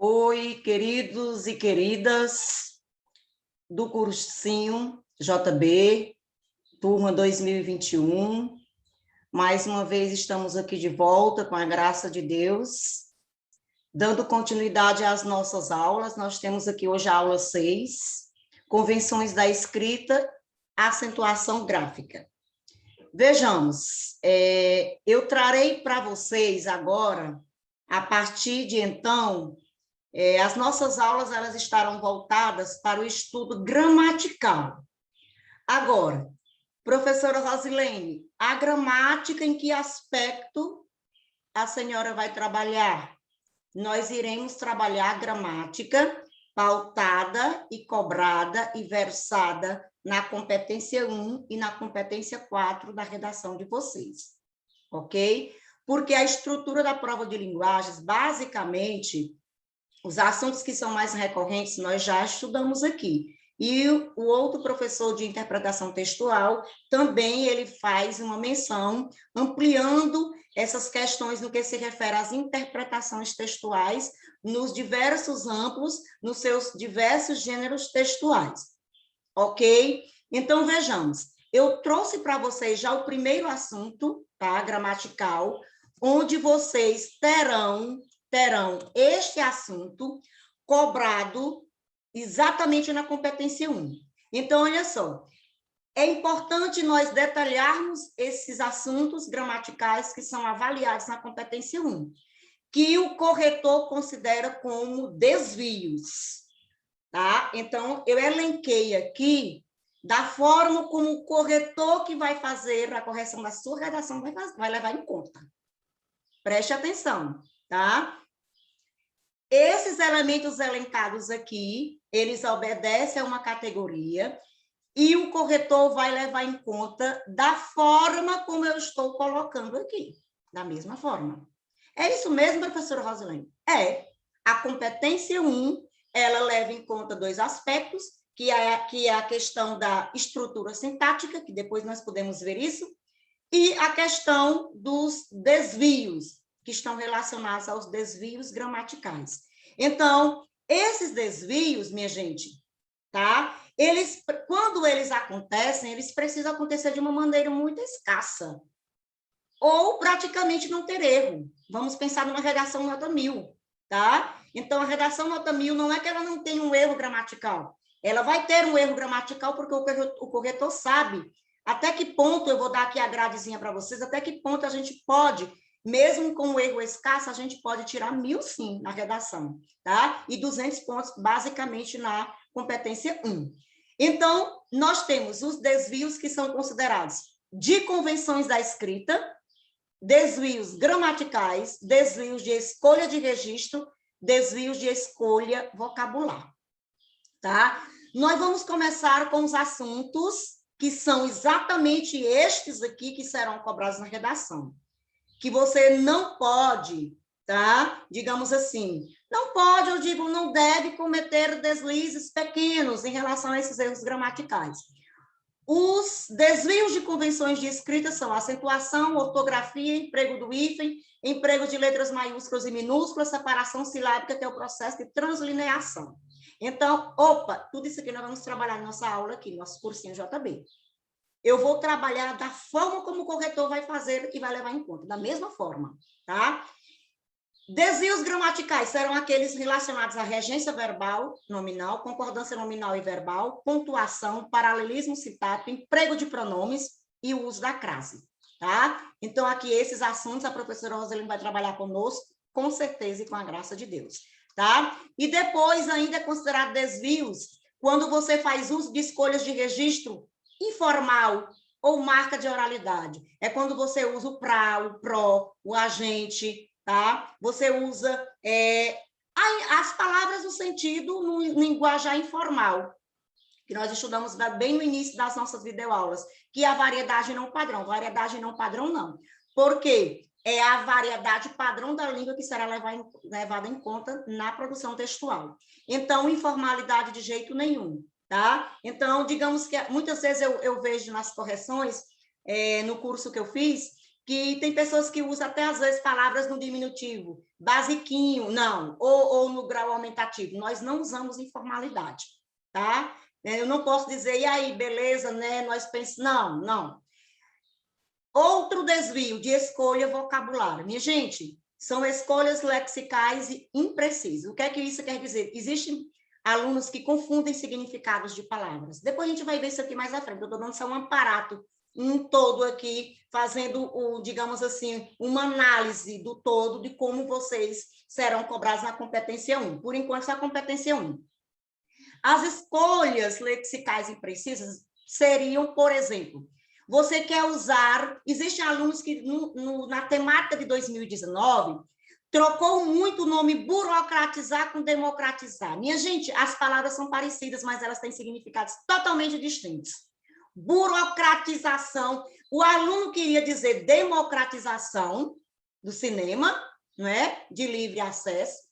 Oi, queridos e queridas do cursinho JB, turma 2021. Mais uma vez estamos aqui de volta com a graça de Deus, dando continuidade às nossas aulas. Nós temos aqui hoje a aula 6, Convenções da Escrita, Acentuação Gráfica. Vejamos, eu trarei para vocês agora, a partir de então, as nossas aulas elas estarão voltadas para o estudo gramatical. Agora, professora Rosilene, a gramática em que aspecto a senhora vai trabalhar? Nós iremos trabalhar a gramática pautada e cobrada e versada na competência 1 e na competência 4 da redação de vocês, ok? Porque a estrutura da prova de linguagens, basicamente, os assuntos que são mais recorrentes, nós já estudamos aqui. E o outro professor de interpretação textual, também ele faz uma menção, ampliando essas questões no que se refere às interpretações textuais, nos diversos amplos, nos seus diversos gêneros textuais. Ok? Então, vejamos. Eu trouxe para vocês já o primeiro assunto, tá? Gramatical, onde vocês terão este assunto cobrado exatamente na competência 1. Então, olha só, é importante nós detalharmos esses assuntos gramaticais que são avaliados na competência 1, que o corretor considera como desvios, tá? Então, eu elenquei aqui da forma como o corretor que vai fazer a correção da sua redação vai levar em conta. Preste atenção, tá? Esses elementos elencados aqui, eles obedecem a uma categoria e o corretor vai levar em conta da forma como eu estou colocando aqui, da mesma forma. É isso mesmo, professora Rosilene? É. A competência 1, ela leva em conta dois aspectos, que é a questão da estrutura sintática, que depois nós podemos ver isso, e a questão dos desvios, que estão relacionados aos desvios gramaticais. Então, esses desvios, minha gente, tá? Quando eles acontecem, eles precisam acontecer de uma maneira muito escassa, ou praticamente não ter erro. Vamos pensar numa redação nota 1000, tá? Então, a redação nota 1000 não é que ela não tenha um erro gramatical, ela vai ter um erro gramatical porque o corretor sabe até que ponto, eu vou dar aqui a gradezinha para vocês, até que ponto a gente pode, mesmo com o erro escasso, a gente pode tirar 1000 sim na redação, tá? E 200 pontos basicamente na competência 1. Então, nós temos os desvios que são considerados de convenções da escrita, desvios gramaticais, desvios de escolha de registro, desvios de escolha vocabular, tá? Nós vamos começar com os assuntos que são exatamente estes aqui que serão cobrados na redação. Que você não pode, tá? Digamos assim, não pode, eu digo, não deve cometer deslizes pequenos em relação a esses erros gramaticais. Os desvios de convenções de escrita são acentuação, ortografia, emprego do hífen, emprego de letras maiúsculas e minúsculas, separação silábica, que é o processo de translineação. Então, tudo isso aqui nós vamos trabalhar na nossa aula aqui, no nosso cursinho JB. Eu vou trabalhar da forma como o corretor vai fazer e vai levar em conta, da mesma forma, tá? Desvios gramaticais serão aqueles relacionados à regência verbal nominal, concordância nominal e verbal, pontuação, paralelismo sintático, emprego de pronomes e o uso da crase, tá? Então, aqui, esses assuntos, a professora Rosilene vai trabalhar conosco, com certeza e com a graça de Deus, tá? E depois, ainda é considerado desvios, quando você faz uso de escolhas de registro informal ou marca de oralidade. É quando você usa o pra, o pró, o agente, tá? Você usa as palavras no sentido, no linguajar informal, que nós estudamos bem no início das nossas videoaulas, que é a variedade não padrão. Variedade não padrão, não. Por quê? É a variedade padrão da língua que será levada em conta na produção textual. Então, informalidade de jeito nenhum. Tá? Então, digamos que muitas vezes eu vejo nas correções, no curso que eu fiz, que tem pessoas que usam até, às vezes, palavras no diminutivo, basiquinho, não, ou no grau aumentativo. Nós não usamos informalidade, tá? Eu não posso dizer, e aí, beleza, né? Nós pensamos, não, não. Outro desvio de escolha vocabulário. Minha gente, são escolhas lexicais imprecisas. O que é que isso quer dizer? Existem alunos que confundem significados de palavras. Depois a gente vai ver isso aqui mais à frente. Eu estou dando só um aparato, um todo aqui, fazendo, digamos assim, uma análise do todo de como vocês serão cobrados na competência 1. Por enquanto, essa é a competência 1. As escolhas lexicais imprecisas seriam, por exemplo, você quer usar... Existem alunos que, na temática de 2019, trocou muito o nome burocratizar com democratizar. Minha gente, as palavras são parecidas, mas elas têm significados totalmente distintos. Burocratização, o aluno queria dizer democratização do cinema, não é? De livre acesso,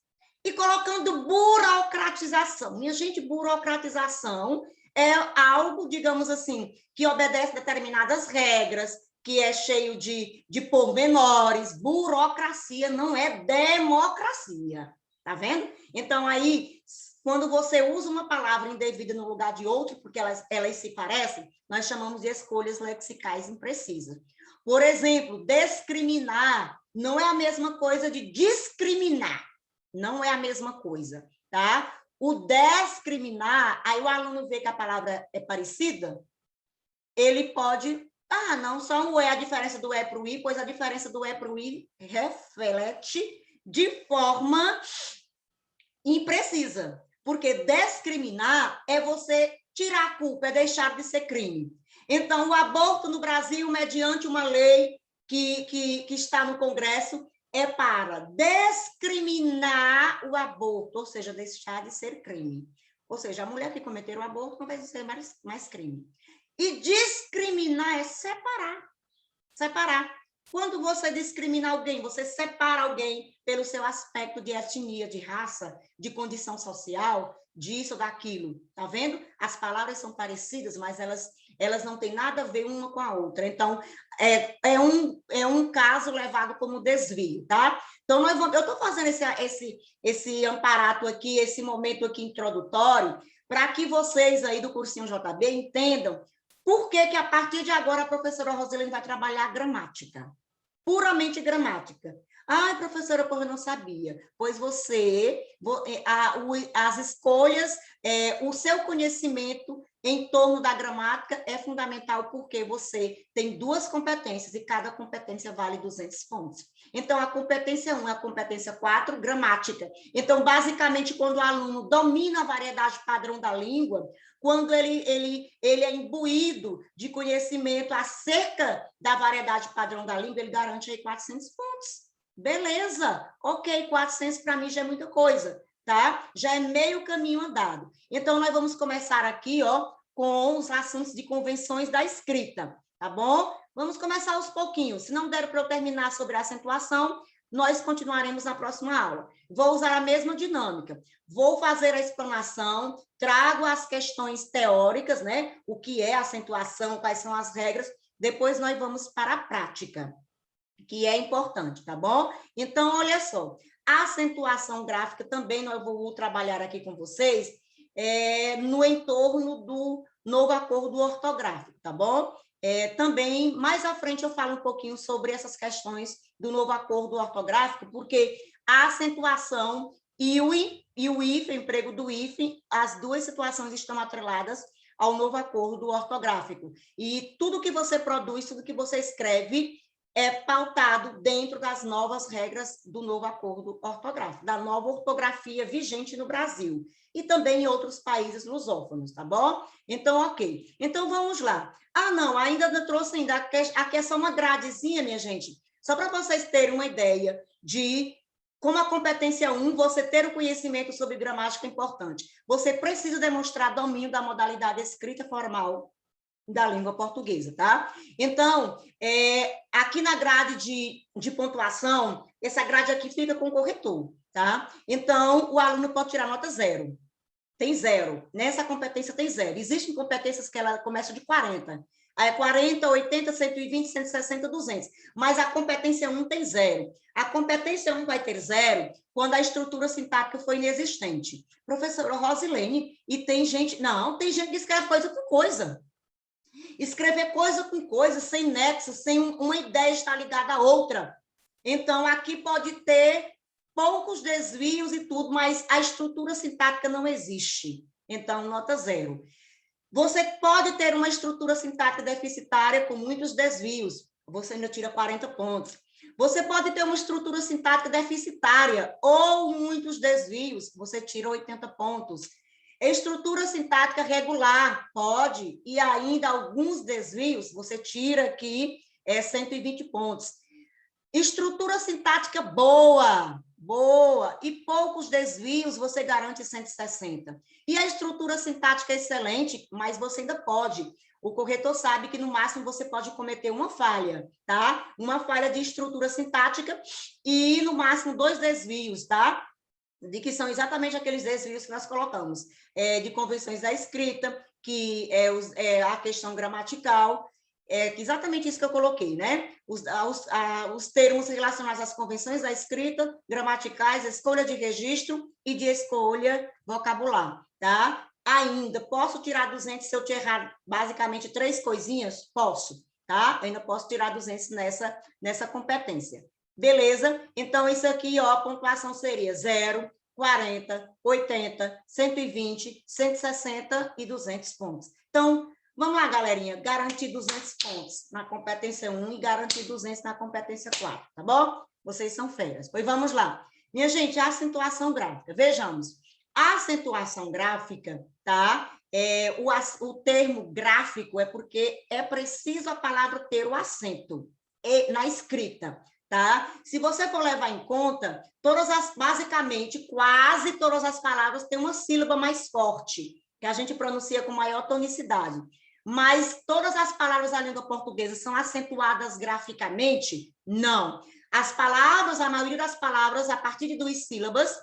e colocando burocratização. Minha gente, burocratização é algo, digamos assim, que obedece determinadas regras, que é cheio de pormenores. Burocracia não é democracia, tá vendo? Então, aí, quando você usa uma palavra indevida no lugar de outra, porque elas se parecem, nós chamamos de escolhas lexicais imprecisas. Por exemplo, discriminar não é a mesma coisa de discriminar. Não é a mesma coisa, tá? O discriminar, aí o aluno vê que a palavra é parecida, ele pode... Ah, não, só o E, a diferença do E para o I, pois a diferença do E para o I reflete de forma imprecisa. Porque discriminar é você tirar a culpa, é deixar de ser crime. Então, o aborto no Brasil, mediante uma lei que está no Congresso, é para discriminar o aborto, ou seja, deixar de ser crime. Ou seja, a mulher que cometer o aborto não vai ser mais crime. E discriminar é separar. Separar. Quando você discrimina alguém, você separa alguém pelo seu aspecto de etnia, de raça, de condição social, disso, daquilo. Tá vendo? As palavras são parecidas, mas elas não têm nada a ver uma com a outra. Então, é um caso levado como desvio, tá? Então, eu estou fazendo esse amparato aqui, esse momento aqui introdutório, para que vocês aí do cursinho JB entendam por que a partir de agora a professora Rosilene vai trabalhar a gramática. Puramente gramática. Ai, professora, eu não sabia. Pois as escolhas, o seu conhecimento em torno da gramática é fundamental porque você tem 2 competências e cada competência vale 200 pontos. Então, a competência 1 é a competência 4, gramática. Então, basicamente, quando o aluno domina a variedade padrão da língua, quando ele é imbuído de conhecimento acerca da variedade padrão da língua, ele garante aí 400 pontos. Beleza, ok, 400 para mim já é muita coisa, tá? Já é meio caminho andado. Então, nós vamos começar aqui, ó, com os assuntos de convenções da escrita, tá bom? Vamos começar aos pouquinhos. Se não der para eu terminar sobre a acentuação, nós continuaremos na próxima aula. Vou usar a mesma dinâmica. Vou fazer a explanação, trago as questões teóricas, né? O que é acentuação, quais são as regras. Depois nós vamos para a prática, que é importante, tá bom? Então, olha só. A acentuação gráfica também nós vou trabalhar aqui com vocês no entorno do novo acordo ortográfico, tá bom? Também, mais à frente, eu falo um pouquinho sobre essas questões do novo acordo ortográfico, porque a acentuação e o hífen, o emprego do hífen, as 2 situações estão atreladas ao novo acordo ortográfico. E tudo que você produz, tudo que você escreve, é pautado dentro das novas regras do novo acordo ortográfico, da nova ortografia vigente no Brasil e também em outros países lusófonos, tá bom? Então, ok. Então, vamos lá. Ah, não, ainda não trouxe ainda. Aqui é só uma gradezinha, minha gente, só para vocês terem uma ideia de como a competência 1, você ter o conhecimento sobre gramática é importante. Você precisa demonstrar domínio da modalidade escrita formal da língua portuguesa, tá? Então, aqui na grade de pontuação, essa grade aqui fica com o corretor, tá? Então, o aluno pode tirar nota 0. Tem 0. Nessa competência tem 0. Existem competências que ela começa de 40. Aí é 40, 80, 120, 160, 200. Mas a competência 1 tem 0. A competência 1 vai ter 0 quando a estrutura sintática for inexistente. Professora Rosilene, e tem gente... Não, tem gente que escreve coisa com coisa. Escrever coisa com coisa, sem nexo, sem uma ideia estar ligada à outra. Então, aqui pode ter poucos desvios e tudo, mas a estrutura sintática não existe. Então, nota 0. Você pode ter uma estrutura sintática deficitária com muitos desvios. Você ainda tira 40 pontos. Você pode ter uma estrutura sintática deficitária ou muitos desvios. Você tira 80 pontos. Estrutura sintática regular, pode, e ainda alguns desvios, você tira aqui 120 pontos. Estrutura sintática boa, e poucos desvios, você garante 160. E a estrutura sintática excelente, mas você ainda pode. O corretor sabe que, no máximo, você pode cometer uma falha, tá? Uma falha de estrutura sintática e, no máximo, 2 desvios, tá? De que são exatamente aqueles desvios que nós colocamos, de convenções da escrita, que é a questão gramatical, exatamente isso que eu coloquei, né? Os termos relacionados às convenções da escrita, gramaticais, escolha de registro e de escolha vocabular, tá? Ainda, posso tirar 200 se eu te errar basicamente 3 coisinhas? Posso, tá? Eu ainda posso tirar 200 nessa competência. Beleza? Então, isso aqui, ó, a pontuação seria 0, 40, 80, 120, 160 e 200 pontos. Então, vamos lá, galerinha, garantir 200 pontos na competência 1 e garantir 200 na competência 4, tá bom? Vocês são feras. Pois vamos lá. Minha gente, a acentuação gráfica. Vejamos. A acentuação gráfica, tá? O termo gráfico é porque é preciso a palavra ter o acento na escrita. Tá? Se você for levar em conta, basicamente, quase todas as palavras têm uma sílaba mais forte, que a gente pronuncia com maior tonicidade. Mas todas as palavras da língua portuguesa são acentuadas graficamente? Não. As palavras, a maioria das palavras, a partir de 2 sílabas,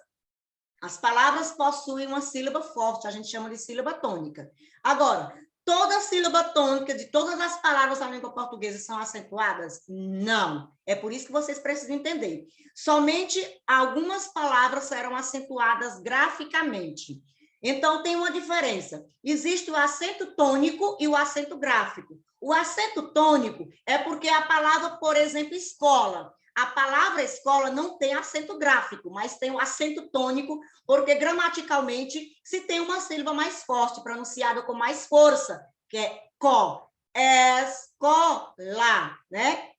as palavras possuem uma sílaba forte, a gente chama de sílaba tônica. Agora, toda sílaba tônica de todas as palavras da língua portuguesa são acentuadas? Não. É por isso que vocês precisam entender. Somente algumas palavras serão acentuadas graficamente. Então, tem uma diferença. Existe o acento tônico e o acento gráfico. O acento tônico é porque a palavra, por exemplo, escola. A palavra escola não tem acento gráfico, mas tem o acento tônico, porque gramaticalmente se tem uma sílaba mais forte, pronunciada com mais força, que é co, escola, né?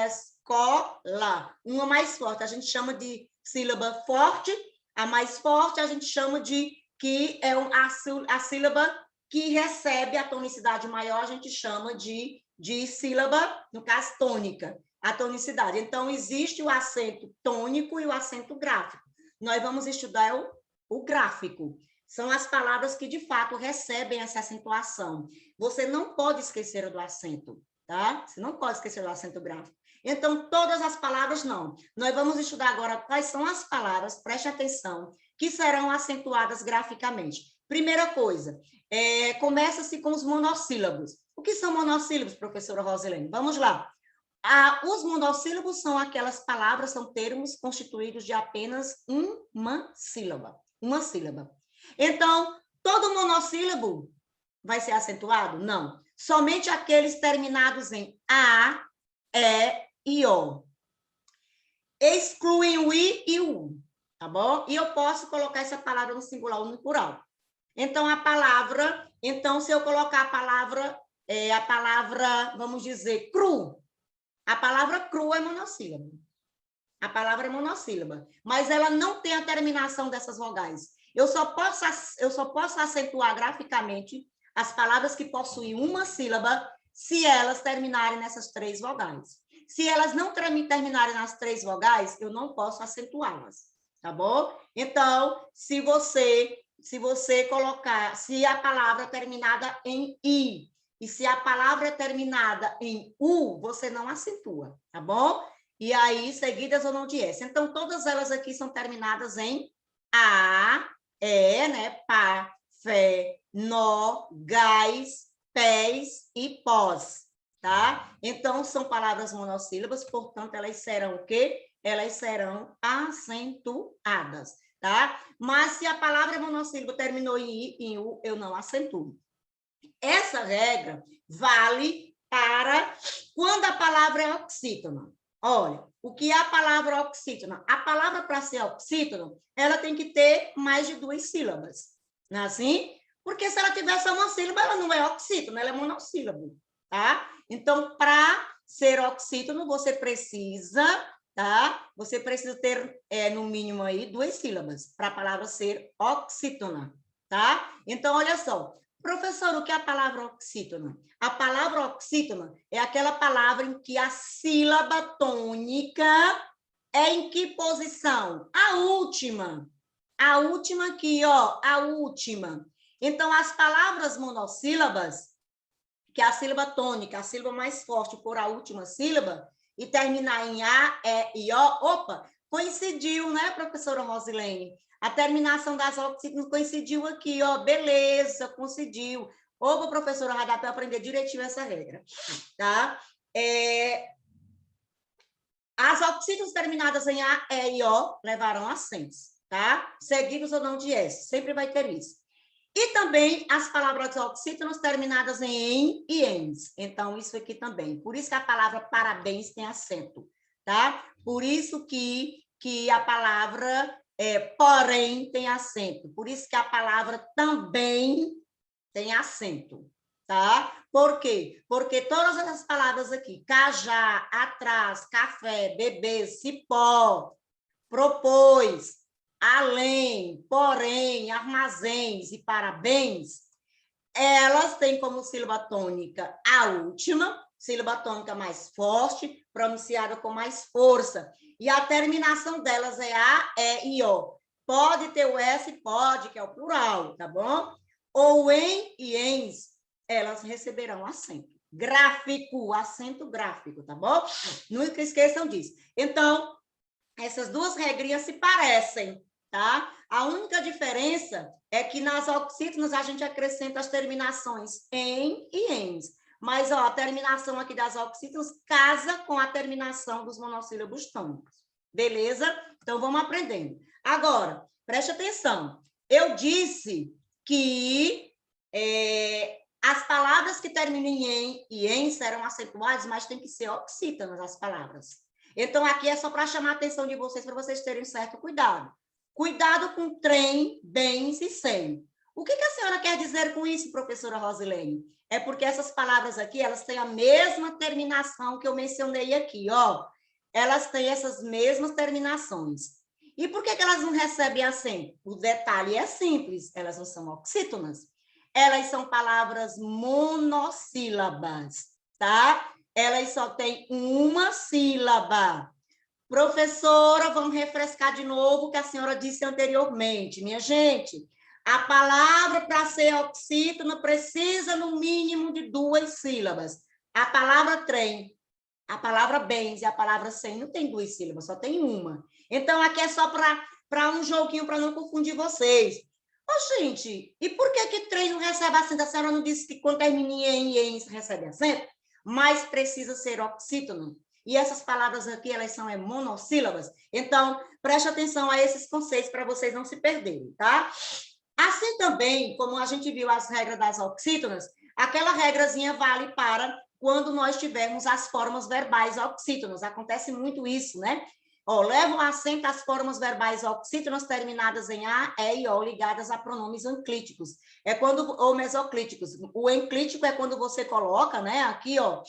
Escola. Uma mais forte, a gente chama de sílaba forte, a mais forte a gente chama de que é a sílaba que recebe a tonicidade maior, a gente chama de sílaba, no caso, tônica. A tonicidade. Então, existe o acento tônico e o acento gráfico. Nós vamos estudar o gráfico. São as palavras que, de fato, recebem essa acentuação. Você não pode esquecer do acento, tá? Você não pode esquecer do acento gráfico. Então, todas as palavras, não. Nós vamos estudar agora quais são as palavras, preste atenção, que serão acentuadas graficamente. Primeira coisa, começa-se com os monossílabos. O que são monossílabos, professora Rosilene? Vamos lá. Os monossílabos são aquelas palavras, são termos constituídos de apenas uma sílaba. Uma sílaba. Então, todo monossílabo vai ser acentuado? Não. Somente aqueles terminados em A, E e O. Excluem o I e o U, tá bom? E eu posso colocar essa palavra no singular ou no plural. Então, se eu colocar a palavra, vamos dizer, cru, a palavra cru é monossílaba. A palavra é monossílaba, mas ela não tem a terminação dessas vogais. Eu só posso acentuar graficamente as palavras que possuem uma sílaba se elas terminarem nessas 3 vogais. Se elas não terminarem nas 3 vogais, eu não posso acentuá-las, tá bom? Então, se você colocar, se a palavra terminada em I, e se a palavra é terminada em U, você não acentua, tá bom? E aí, seguidas ou não de S. Então, todas elas aqui são terminadas em A, E, né? Pá, fé, nó, gás, pés e pós, tá? Então, são palavras monossílabas, portanto, elas serão o quê? Elas serão acentuadas, tá? Mas se a palavra monossílaba terminou em I, em U, eu não acentuo. Essa regra vale para quando a palavra é oxítona. Olha, o que é a palavra oxítona? A palavra, para ser oxítona, ela tem que ter mais de 2 sílabas. Não é assim? Porque se ela tiver só uma sílaba, ela não é oxítona, ela é monossílabo, tá? Então, para ser oxítono, você precisa, tá? Você precisa ter, no mínimo, aí 2 sílabas para a palavra ser oxítona, tá? Então, olha só. Professor, o que é a palavra oxítona? A palavra oxítona é aquela palavra em que a sílaba tônica é em que posição? A última. A última aqui, ó, a última. Então, as palavras monossílabas, que é a sílaba tônica, a sílaba mais forte por a última sílaba, e terminar em A, E e O, opa, coincidiu, né, professora Rosilene? A terminação das oxítonas coincidiu aqui, ó, beleza, coincidiu. Opa, professora Radar, para aprender direitinho essa regra, tá? As oxítonas terminadas em A, E e O levarão acentos, tá? Seguidos ou não de S, sempre vai ter isso. E também as palavras oxítonas terminadas em e ens. Então, isso aqui também. Por isso que a palavra parabéns tem acento, tá? Por isso que a palavra porém tem acento. Por isso que a palavra também tem acento, tá? Por quê? Porque todas essas palavras aqui, cajá, atrás, café, bebê, cipó, propôs, além, porém, armazéns e parabéns, elas têm como sílaba tônica a última, sílaba tônica mais forte, pronunciada com mais força. E a terminação delas é A, E e O. Pode ter o S, pode, que é o plural, tá bom? Ou em e ens, elas receberão acento. Gráfico, acento gráfico, tá bom? Nunca esqueçam disso. Então, essas duas regrinhas se parecem, tá? A única diferença é que nas oxítonas a gente acrescenta as terminações em e ens. Mas ó, a terminação aqui das oxítonas casa com a terminação dos monossílabos tônicos. Beleza? Então vamos aprendendo. Agora, preste atenção. Eu disse que as palavras que terminem em e em serão acentuadas, mas tem que ser oxítonas as palavras. Então, aqui é só para chamar a atenção de vocês, para vocês terem certo cuidado. Cuidado com trem, bens e sem. O que a senhora quer dizer com isso, professora Rosilene? É porque essas palavras aqui, elas têm a mesma terminação que eu mencionei aqui, ó. Elas têm essas mesmas terminações. E por que elas não recebem acento? O detalhe é simples, elas não são oxítonas. Elas são palavras monossílabas, tá? Elas só têm uma sílaba. Professora, vamos refrescar de novo o que a senhora disse anteriormente. Minha gente, a palavra para ser oxítona precisa, no mínimo, de 2 sílabas. A palavra trem, a palavra bens e a palavra sem não tem 2 sílabas, só tem uma. Então, aqui é só para um joguinho, para não confundir vocês. Ô, gente, e por que trem não recebe acento? A senhora não disse que quando termina em e recebe acento? Mas precisa ser oxítono. E essas palavras aqui, elas são monossílabas. Então, preste atenção a esses conceitos para vocês não se perderem, tá? Assim também, como a gente viu as regras das oxítonas, aquela regrazinha vale para quando nós tivermos as formas verbais oxítonas. Acontece muito isso, né? Ó, levam acento as formas verbais oxítonas terminadas em A, E e O, ligadas a pronomes enclíticos. É quando, ou mesoclíticos. O enclítico é quando você coloca, né? Aqui, ó,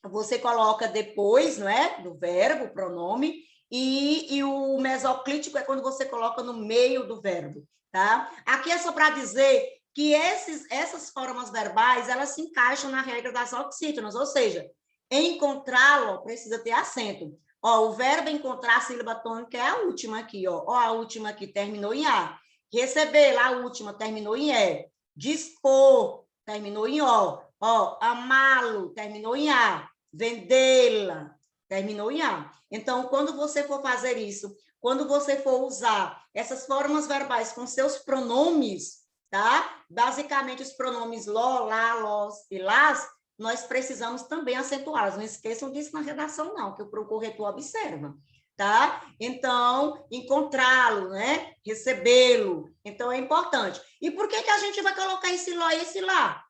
você coloca depois, não é? Do verbo, o pronome, e o mesoclítico é quando você coloca no meio do verbo, tá? Aqui é só para dizer que essas formas verbais, elas se encaixam na regra das oxítonas, ou seja, encontrá-lo precisa ter acento. Ó, o verbo encontrar, a sílaba tônica é a última aqui, ó. Ó, a última aqui terminou em A. Receber, lá a última terminou em E. Dispor, terminou em O. Ó, amá-lo, terminou em A. Vendê-la, terminou em A. Então, quando você for fazer isso, quando você for usar essas formas verbais com seus pronomes, tá? Basicamente, os pronomes lo, lá, los e las, nós precisamos também acentuá-los. Não esqueçam disso na redação, não, que o corretor observa, tá? Então, encontrá-lo, né? Recebê-lo. Então, é importante. E por que a gente vai colocar esse lo e esse lá?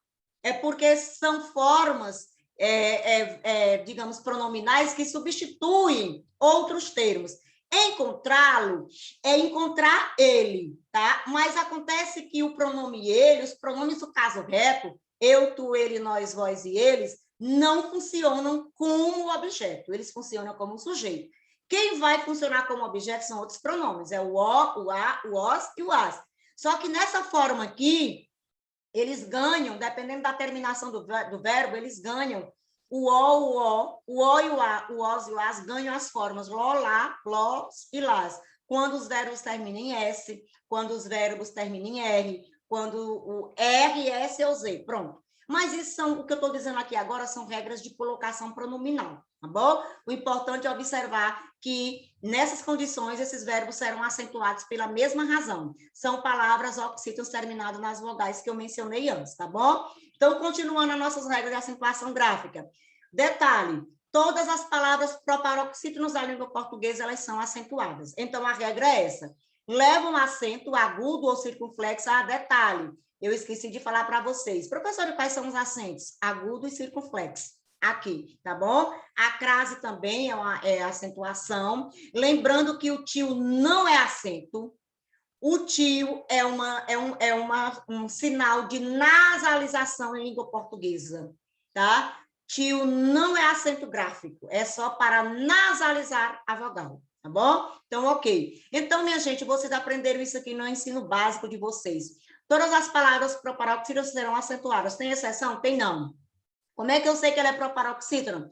É porque são formas, digamos, pronominais que substituem outros termos. Encontrá-lo é encontrar ele, tá? Mas acontece que o pronome ele, os pronomes do caso reto, eu, tu, ele, nós, vós e eles, não funcionam como objeto, eles funcionam como sujeito. Quem vai funcionar como objeto são outros pronomes, é o o a, o os e o as. Só que nessa forma aqui, eles ganham, dependendo da terminação do verbo, eles ganham o o e o a, o os e o as ganham as formas lo, lá, los e las. Quando os verbos terminam em S, quando os verbos terminam em R, quando o R, S ou Z, pronto. Mas isso são, o que eu estou dizendo aqui agora são regras de colocação pronominal, tá bom? O importante é observar que, nessas condições, esses verbos serão acentuados pela mesma razão. São palavras oxítonas terminadas nas vogais que eu mencionei antes, tá bom? Então, continuando as nossas regras de acentuação gráfica. Detalhe, todas as palavras proparoxítonas da língua portuguesa, elas são acentuadas. Então, a regra é essa. Leva um acento agudo ou circunflexo a detalhe. Eu esqueci de falar para vocês. Professor, quais são os acentos? Agudo e circunflexo. Aqui, tá bom? A crase também é acentuação. Lembrando que o tio não é acento. O tio é um sinal de nasalização em língua portuguesa, tá? Tio não é acento gráfico, é só para nasalizar a vogal, tá bom? Então, ok. Então, minha gente, vocês aprenderam isso aqui no ensino básico de vocês. Todas as palavras proparoxítonas serão acentuadas. Tem exceção? Tem não. Como é que eu sei que ela é proparoxítona?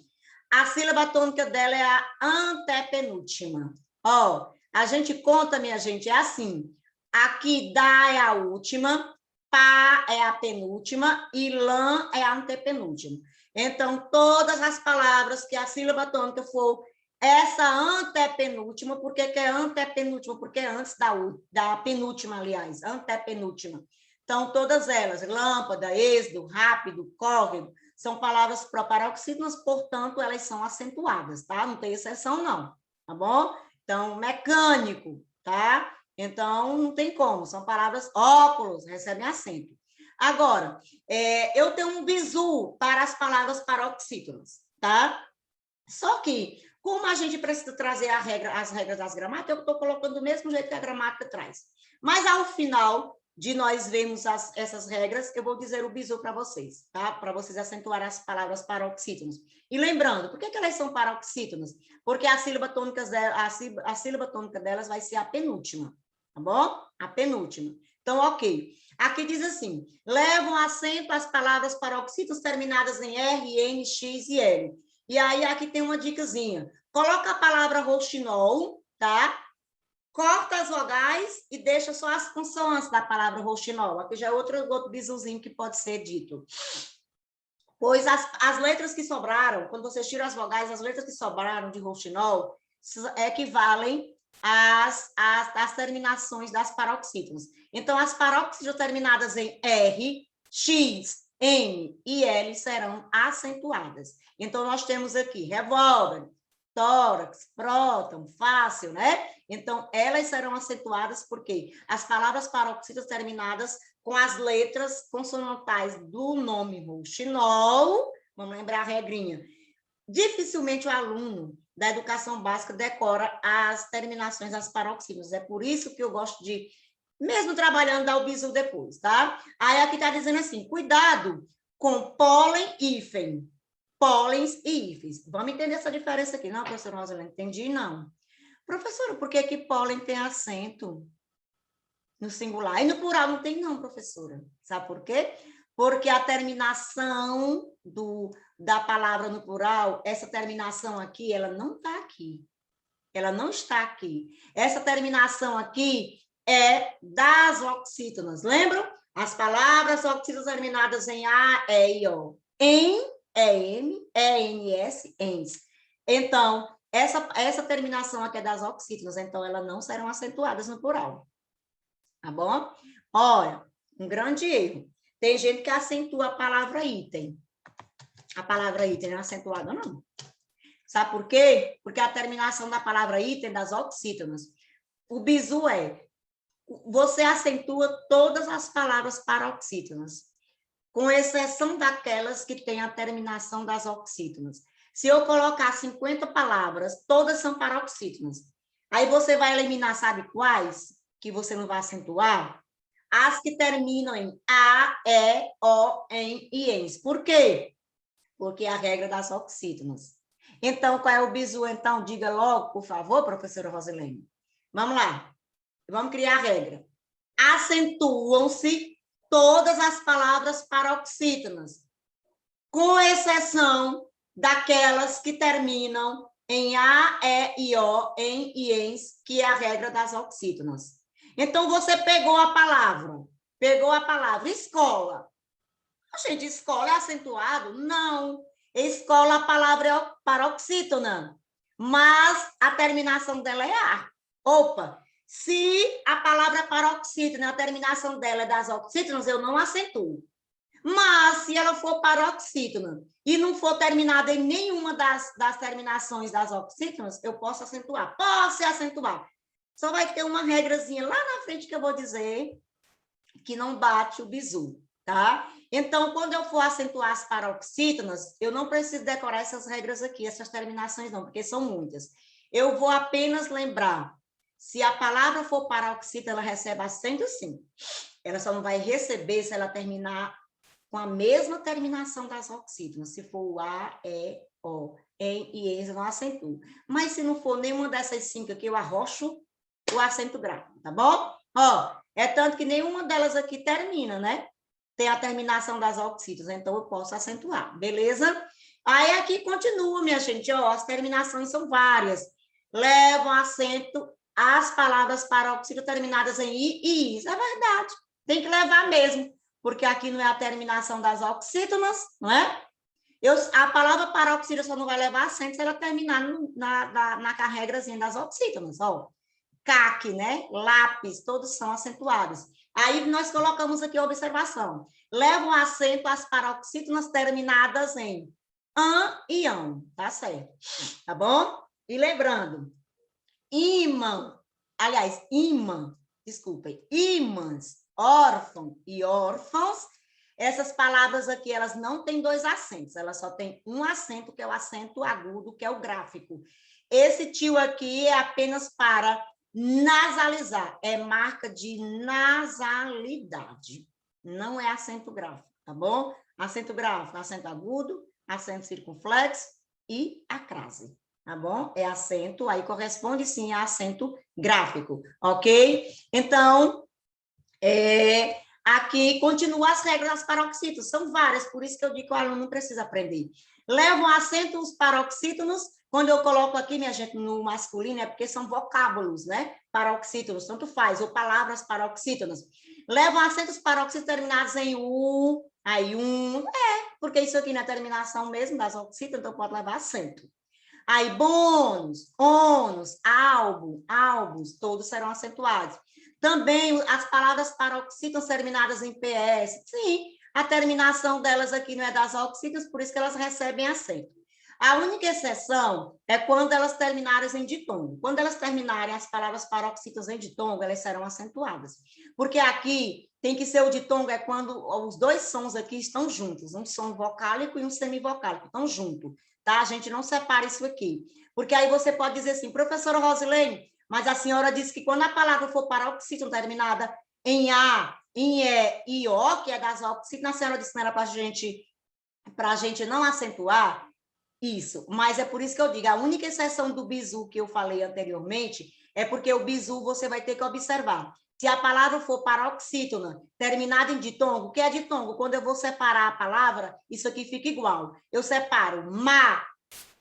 A sílaba tônica dela é a antepenúltima. Ó, a gente conta, minha gente, é assim. Aqui, dá é a última, pá é a penúltima e lã é a antepenúltima. Então, todas as palavras que a sílaba tônica for essa antepenúltima, por que é antepenúltima? Porque é antes da penúltima, aliás, antepenúltima. Então, todas elas, lâmpada, êxodo, rápido, córrego, são palavras proparoxítonas, portanto, elas são acentuadas, tá? Não tem exceção, não, tá bom? Então, mecânico, tá? Então, não tem como, são palavras óculos, recebem acento. Agora, eu tenho um bizu para as palavras paroxítonas, tá? Só que, como a gente precisa trazer as regras das gramáticas, eu estou colocando do mesmo jeito que a gramática traz. Mas, ao final de nós vermos essas regras, eu vou dizer o bizu para vocês, tá? Para vocês acentuarem as palavras paroxítonas. E lembrando, por que elas são paroxítonas? Porque a sílaba tônica delas vai ser a penúltima, tá bom? A penúltima. Então, ok. Aqui diz assim, levam acento as palavras paroxítonas terminadas em R, N, X e L. E aí, aqui tem uma dicasinha. Coloca a palavra roxinol, tá? Corta as vogais e deixa só as consoantes da palavra roxinol. Aqui já é outro bizuzinho que pode ser dito. Pois as letras que sobraram, quando vocês tiram as vogais, as letras que sobraram de roxinol equivalem às terminações das paroxítonas. Então, as paroxítonas terminadas em R, X, N e L serão acentuadas. Então, nós temos aqui revólver, tórax, próton, fácil, né? Então, elas serão acentuadas porque as palavras paroxítonas terminadas com as letras consonantais do nome roxinol, vamos lembrar a regrinha, dificilmente o aluno da educação básica decora as terminações das paroxítonas. É por isso que eu gosto de, mesmo trabalhando, dar o bizu depois, tá? Aí aqui está dizendo assim, cuidado com pólen e hífen. Pólens e hífens. Vamos entender essa diferença aqui. Não, professora Rosana, entendi, não. Professora, por que pólen tem acento no singular? E no plural não tem, não, professora. Sabe por quê? Porque a terminação da palavra no plural, essa terminação aqui, ela não está aqui. Ela não está aqui. Essa terminação aqui é das oxítonas. Lembram? As palavras oxítonas terminadas em A, E, I, O. Em EM, ENS, ENS. Então, essa terminação aqui é das oxítonas, então elas não serão acentuadas no plural. Tá bom? Olha, Um grande erro. Tem gente que acentua a palavra item. A palavra item não é acentuada, não. Sabe por quê? Porque a terminação da palavra item das oxítonas. O bizu você acentua todas as palavras paroxítonas, com exceção daquelas que têm a terminação das oxítonas. Se eu colocar 50 palavras, todas são paroxítonas. Aí você vai eliminar, sabe quais? Que você não vai acentuar? As que terminam em A, E, O, em e ens. Por quê? Porque é a regra das oxítonas. Então, qual é o bizu? Então, diga logo, por favor, professora Rosilene. Vamos lá. Vamos criar a regra. Acentuam-se todas as palavras paroxítonas, com exceção daquelas que terminam em A, E e O, em e ens, que é a regra das oxítonas. Então, você pegou a palavra escola. Gente, escola é acentuado? Não. Escola, a palavra é paroxítona, mas a terminação dela é A. Opa, se a palavra paroxítona, a terminação dela é das oxítonas, eu não acentuo. Mas, se ela for paroxítona e não for terminada em nenhuma das terminações das oxítonas, eu posso acentuar. Posso acentuar. Só vai ter uma regrazinha lá na frente que eu vou dizer que não bate o bizu, tá? Então, quando eu for acentuar as paroxítonas, eu não preciso decorar essas regras aqui, essas terminações não, porque são muitas. Eu vou apenas lembrar, se a palavra for paroxítona, ela recebe acento sim. Ela só não vai receber se ela terminar com a mesma terminação das oxítonas. Se for o A, E, O, em e ens, eu não acentuo. Mas se não for nenhuma dessas 5 aqui, eu arrocho o acento grave, tá bom? Ó, é tanto que nenhuma delas aqui termina, né? Tem a terminação das oxítonas, então eu posso acentuar, beleza? Aí aqui continua, minha gente, ó, as terminações são várias. Levam acento as palavras paroxítonas terminadas em I e IS. É verdade, tem que levar mesmo, porque aqui não é a terminação das oxítonas, não é? A palavra paroxítona só não vai levar acento se ela terminar na regrazinha das oxítonas, ó. CAC, né? Lápis, todos são acentuados. Aí nós colocamos aqui a observação. Levam acento as paroxítonas terminadas em an e ão, tá certo? Tá bom? E lembrando, imã, aliás, imã, desculpem, imãs, órfão e órfãos, essas palavras aqui, elas não têm 2 acentos, elas só têm um acento, que é o acento agudo, que é o gráfico. Esse tio aqui é apenas para nasalizar, é marca de nasalidade, não é acento gráfico, tá bom? Acento gráfico, acento agudo, acento circunflexo e a crase, tá bom? É acento, aí corresponde sim a acento gráfico, ok? Então, aqui continua as regras das paroxítonas, são várias, por isso que eu digo que o aluno não precisa aprender. Levam acento os paroxítonos. Quando eu coloco aqui, minha gente, no masculino, é porque são vocábulos, né? Paroxítonos, tanto faz, ou palavras paroxítonas. Levam acentos paroxítonos terminados em U, aí porque isso aqui não é terminação mesmo das oxítonas, então pode levar acento. Aí, bônus, ônus, álbum, álbuns, todos serão acentuados. Também as palavras paroxítonas terminadas em PS, sim, a terminação delas aqui não é das oxítonas, por isso que elas recebem acento. A única exceção é quando elas terminarem em ditongo. Quando elas terminarem as palavras paroxítonas em ditongo, elas serão acentuadas. Porque aqui tem que ser o ditongo, é quando os 2 sons aqui estão juntos, um som vocálico e um semivocálico, estão juntos, tá? A gente não separa isso aqui. Porque aí você pode dizer assim, professora Rosilene, mas a senhora disse que quando a palavra for paroxítona terminada em A, em E e O, que é das oxítonas, a senhora disse que não era para a gente não acentuar. Isso, mas é por isso que eu digo, a única exceção do bizu que eu falei anteriormente é porque o bizu você vai ter que observar. Se a palavra for paroxítona, terminada em ditongo, o que é ditongo? Quando eu vou separar a palavra, isso aqui fica igual. Eu separo ma,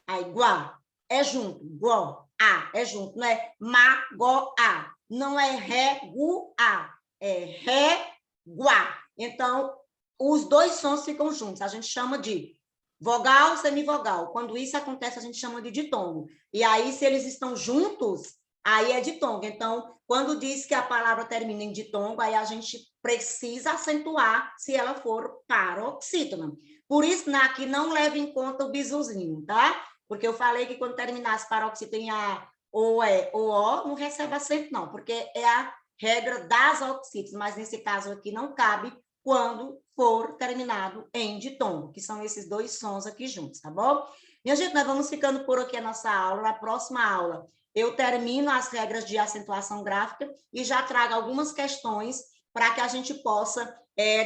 aí igual, é junto, go, a, é junto, não é ma, go, a. Não é ré, gu, a, é ré, guá. Então, os 2 sons ficam juntos, a gente chama de vogal, semivogal. Quando isso acontece, a gente chama de ditongo. E aí, se eles estão juntos, aí é ditongo. Então, quando diz que a palavra termina em ditongo, aí a gente precisa acentuar se ela for paroxítona. Por isso, aqui não leva em conta o bisuzinho, tá? Porque eu falei que quando terminasse paroxítona em A, ou E ou O, não recebe acento, não, porque é a regra das oxítonas, mas nesse caso aqui não cabe quando for terminado em ditongo, que são esses dois sons aqui juntos, tá bom? Minha gente, nós vamos ficando por aqui a nossa aula. Na próxima aula, eu termino as regras de acentuação gráfica e já trago algumas questões para que a gente possa,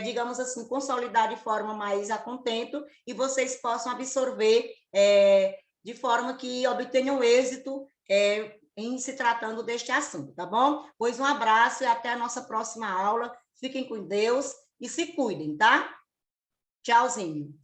digamos assim, consolidar de forma mais a contento e vocês possam absorver de forma que obtenham êxito em se tratando deste assunto, tá bom? Pois um abraço e até a nossa próxima aula. Fiquem com Deus e se cuidem, tá? Tchauzinho.